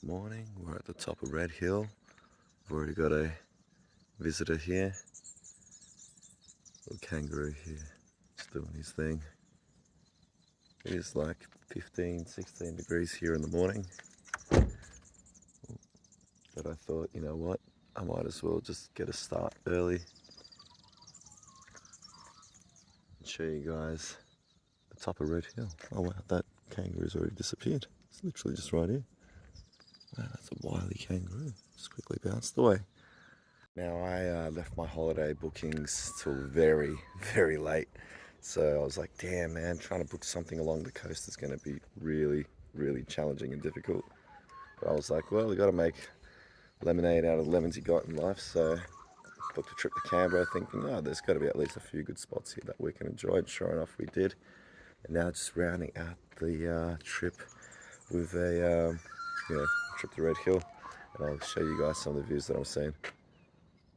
Morning, we're at the top of Red Hill. We've already got a visitor here. Little kangaroo here, just doing his thing. It is like 15, 16 degrees here in the morning. But I thought, you know what, I might as well just get a start early and show you guys the top of Red Hill. Oh wow, that kangaroo's already disappeared. It's literally just right here. Wow, that's a wily kangaroo. Just quickly bounced away. Now I left my holiday bookings till very, very late. So I was like, damn man, trying to book something along the coast is going to be really, really challenging and difficult. But I was like, well, we got to make lemonade out of the lemons you got in life. So I booked a trip to Canberra thinking, oh, there's got to be at least a few good spots here that we can enjoy. And sure enough, we did. And now just rounding out the trip with a trip to Red Hill. And I'll show you guys some of the views that I'm seeing.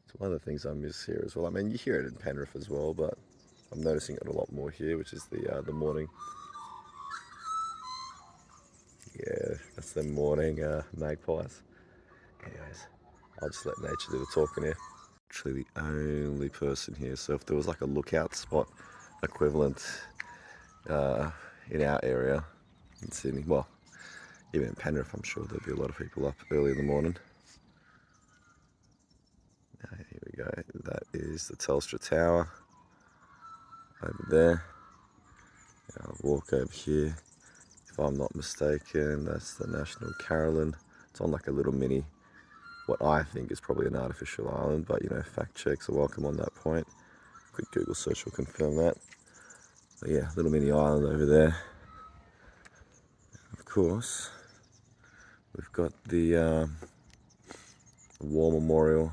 It's one of the things I miss here as well. I mean, you hear it in Penrith as well, but I'm noticing it a lot more here, which is the morning. Yeah, that's the morning magpies. Anyways, I'll just let nature do the talking here. Actually, the only person here. So if there was like a lookout spot equivalent in our area in Sydney, well, even in Penrith, I'm sure there'd be a lot of people up early in the morning. Here we go. That is the Telstra Tower over there. I'll walk over here. If I'm not mistaken, that's the National Carillon. It's on like a little mini, what I think is probably an artificial island, but you know, fact checks are welcome on that point. Quick Google search will confirm that. But yeah, little mini island over there. Of course, we've got the War Memorial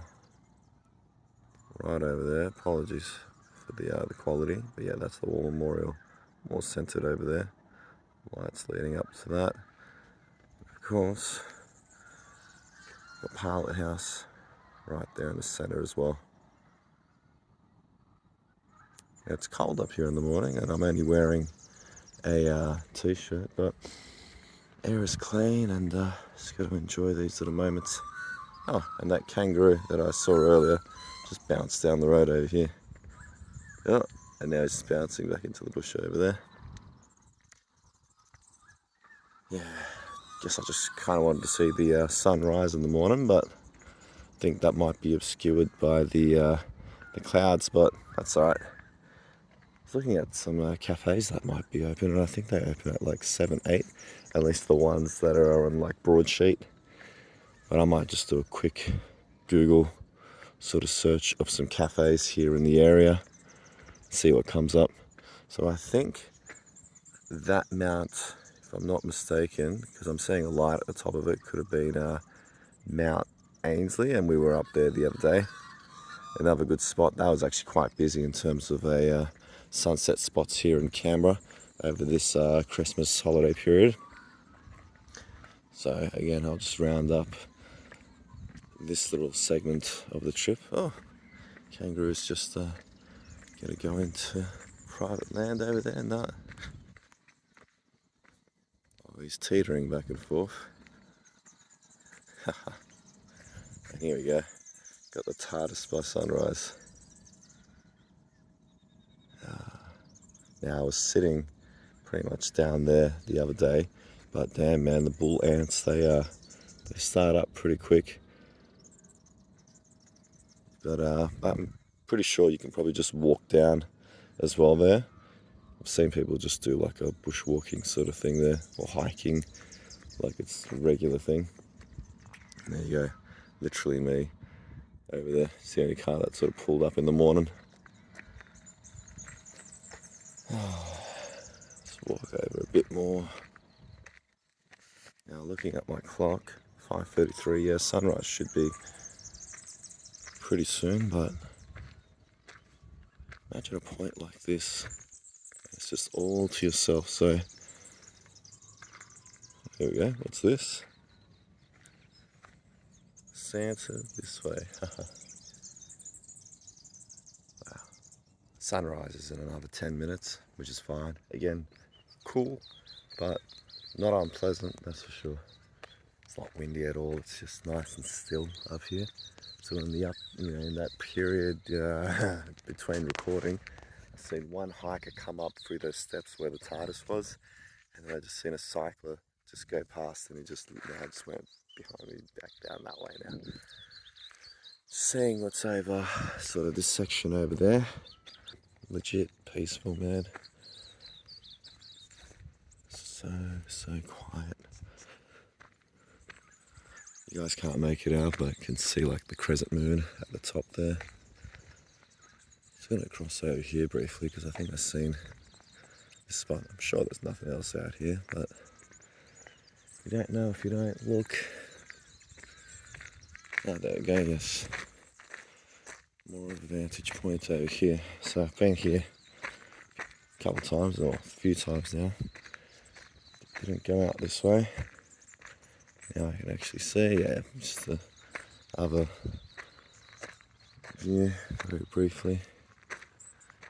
right over there. Apologies for the quality, but yeah, that's the War Memorial, more centered over there. Lights leading up to that. Of course, the Pilot House right there in the center as well. It's cold up here in the morning and I'm only wearing a t-shirt, but air is clean and just got to enjoy these little moments. Oh, and that kangaroo that I saw earlier just bounced down the road over here. Oh, and now he's just bouncing back into the bush over there. Yeah, guess I just kind of wanted to see the sunrise in the morning, but I think that might be obscured by the clouds, but that's alright. I was looking at some cafes that might be open, and I think they open at like 7, 8, at least the ones that are on like broadsheet. But I might just do a quick Google sort of search of some cafes here in the area, see what comes up. So I think that mount, if I'm not mistaken, because I'm seeing a light at the top of it, could have been Mount Ainsley, and we were up there the other day. Another good spot. That was actually quite busy in terms of a sunset spots here in Canberra over this Christmas holiday period. So again, I'll just round up this little segment of the trip. Oh, kangaroo's just gonna go into private land over there. No. Oh, he's teetering back and forth. And here we go. Got the TARDIS by sunrise. Now I was sitting pretty much down there the other day, but damn man, the bull ants, they start up pretty quick. But I'm pretty sure you can probably just walk down as well there. I've seen people just do like a bushwalking sort of thing there, or hiking, like it's a regular thing. And there you go, literally me over there. It's the only car that sort of pulled up in the morning. Let's walk over a bit more. Now looking at my clock, 5:33, yeah, sunrise should be pretty soon, but imagine a point like this. It's just all to yourself, so here we go, what's this? Santa this way. Wow. Sunrise is in another 10 minutes, which is fine. Again, cool, but not unpleasant, that's for sure. It's not windy at all. It's just nice and still up here. So in the in that period between recording, I seen one hiker come up through those steps where the TARDIS was, and then I just seen a cycler just go past, and he just went behind me back down that way now. Seeing what's over sort of this section over there. Legit peaceful, man. So quiet. You guys can't make it out, but I can see like the crescent moon at the top there. Just gonna cross over here briefly because I think I've seen this spot. I'm sure there's nothing else out here, but you don't know if you don't look. Oh, there we go, yes. More of a vantage point over here. So I've been here a couple of times, or a few times now. Didn't go out this way. Now I can actually see, yeah, just the other view very briefly.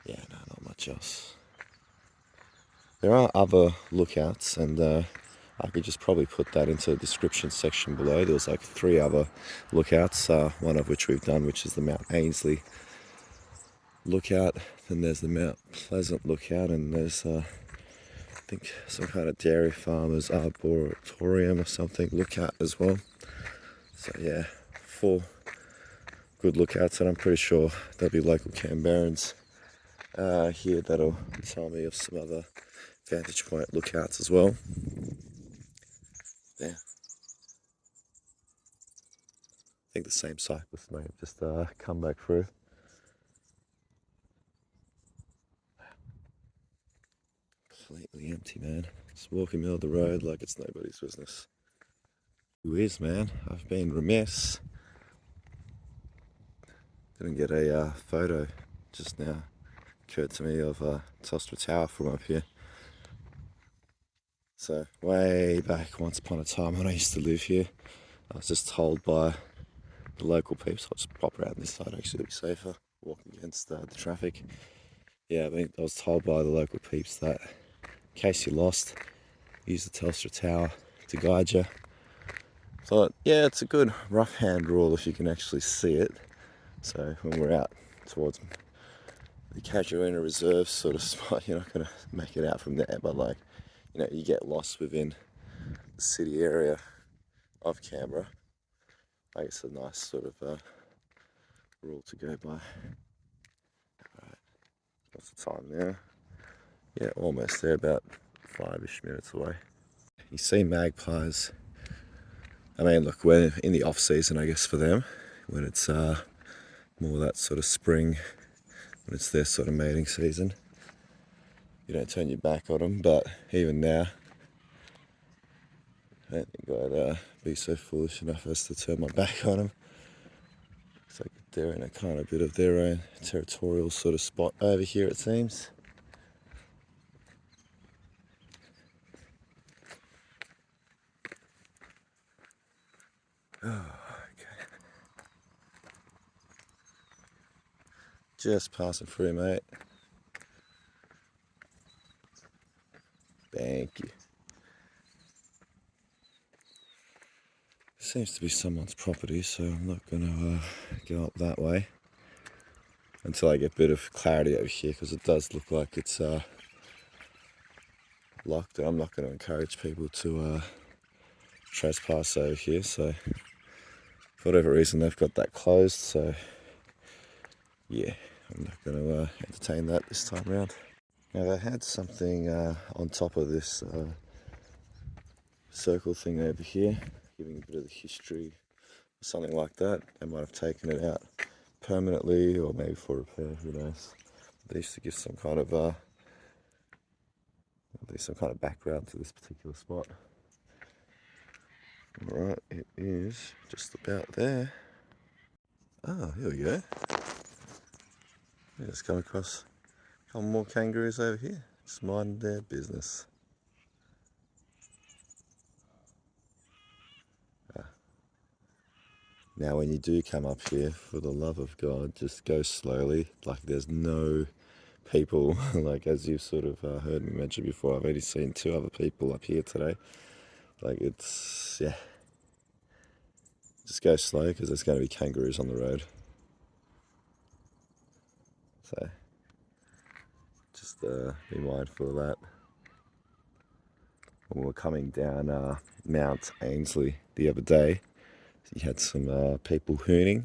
Yeah, no, not much else. There are other lookouts, and I could just probably put that into the description section below. There's like 3 other lookouts, one of which we've done, which is the Mount Ainslie lookout. Then there's the Mount Pleasant lookout, and there's I think some kind of dairy farmers arboretum or something lookout as well. So yeah, 4 good lookouts, and I'm pretty sure there'll be local Canberrans here that'll tell me of some other vantage point lookouts as well. Yeah, I think the same cyclist may have just come back through. Completely empty, man. Just walking middle of the road like it's nobody's business. Who is, man? I've been remiss. Didn't get a photo just now. Occurred to me of Telstra Tower from up here. So way back, once upon a time when I used to live here, I was just told by the local peeps, I'll just pop around this side actually, it'll be safer, walking against the traffic. Yeah, I was told by the local peeps that in case you're lost, use the Telstra Tower to guide you. Thought, yeah, it's a good rough hand rule if you can actually see it. So when we're out towards the Casuarina Reserve sort of spot, you're not going to make it out from there, but like, you know, you get lost within the city area of Canberra. I guess a nice sort of rule to go by. Alright, what's the time now? Yeah, almost there, about 5-ish minutes away. You see magpies. I mean, look, we're in the off season, I guess, for them, when it's more that sort of spring, when it's their sort of mating season. You don't turn your back on them, but even now, I don't think I'd be so foolish enough as to turn my back on them. Looks like they're in a kind of bit of their own territorial sort of spot over here, it seems. Oh, okay. Just passing through, mate. Thank you. Seems to be someone's property, so I'm not going to go up that way until I get a bit of clarity over here, because it does look like it's locked. I'm not going to encourage people to trespass over here, so for whatever reason they've got that closed, so yeah, I'm not going to entertain that this time around. Now they had something on top of this circle thing over here, giving a bit of the history or something like that. They might have taken it out permanently or maybe for repair, who knows. They used to give some kind of background to this particular spot. Alright, it is just about there. Oh, here we go. We just come across a couple more kangaroos over here, just minding their business. Now when you do come up here, for the love of God, just go slowly, like there's no people, like as you've sort of heard me mention before, I've only seen 2 other people up here today. Like it's, yeah, just go slow because there's going to be kangaroos on the road. So just be mindful of that. When we were coming down Mount Ainsley the other day, you had some people hooning.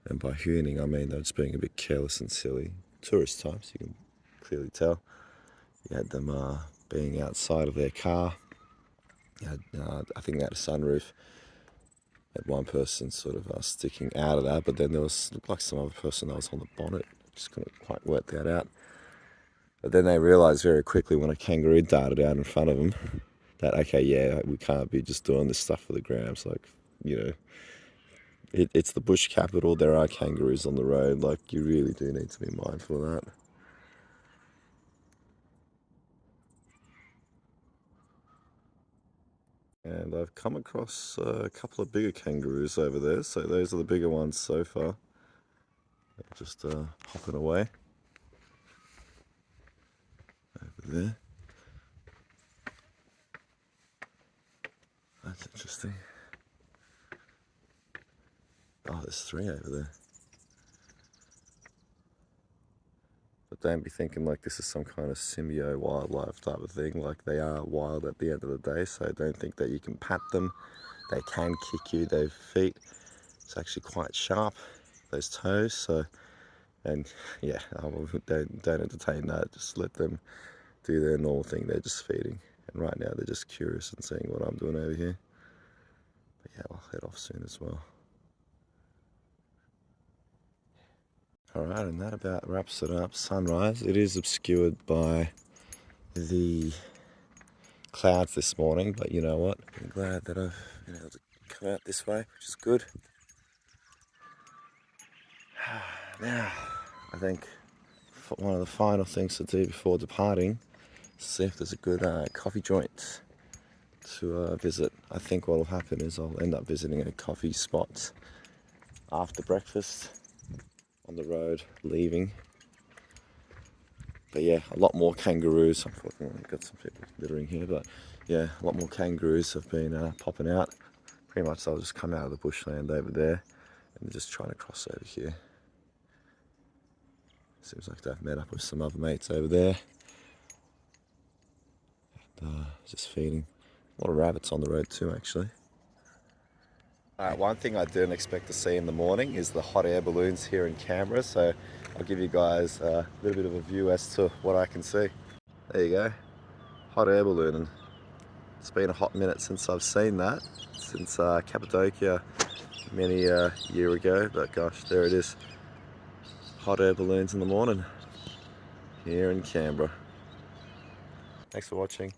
And by hooning, I mean they're just being a bit careless and silly. Tourist times, you can clearly tell. You had them being outside of their car. You had, I think they had a sunroof. Had one person sort of sticking out of that, but then there looked like some other person that was on the bonnet. Just couldn't quite work that out. But then they realised very quickly when a kangaroo darted out in front of them that, okay, yeah, we can't be just doing this stuff for the grams. Like, you know, it's the bush capital. There are kangaroos on the road. Like, you really do need to be mindful of that. And I've come across a couple of bigger kangaroos over there. So those are the bigger ones so far. They're just hopping away over there. That's interesting. Oh, there's 3 over there. But don't be thinking like this is some kind of symbio wildlife type of thing. Like, they are wild at the end of the day, so don't think that you can pat them. They can kick you. Their feet, it's actually quite sharp, those toes. So, and yeah, don't entertain that. Just let them do their normal thing. They're just feeding, and right now they're just curious and seeing what I'm doing over here. But yeah, I'll head off soon as well. Alright, and that about wraps it up. Sunrise, it is obscured by the clouds this morning, but you know what? I'm glad that I've been able to come out this way, which is good. Now, I think one of the final things to do before departing is see if there's a good coffee joint to visit. I think what will happen is I'll end up visiting a coffee spot after breakfast on the road leaving. But yeah, a lot more kangaroos. Unfortunately, I've got some people littering here, but yeah, a lot more kangaroos have been popping out. Pretty much they'll just come out of the bushland over there and just trying to cross over here. Seems like they've met up with some other mates over there. And, just feeding. A lot of rabbits on the road too, actually. Alright, one thing I didn't expect to see in the morning is the hot air balloons here in Canberra, so I'll give you guys a little bit of a view as to what I can see. There you go, hot air balloon. And it's been a hot minute since I've seen that, since Cappadocia many a year ago, but gosh, there it is. Hot air balloons in the morning here in Canberra. Thanks for watching.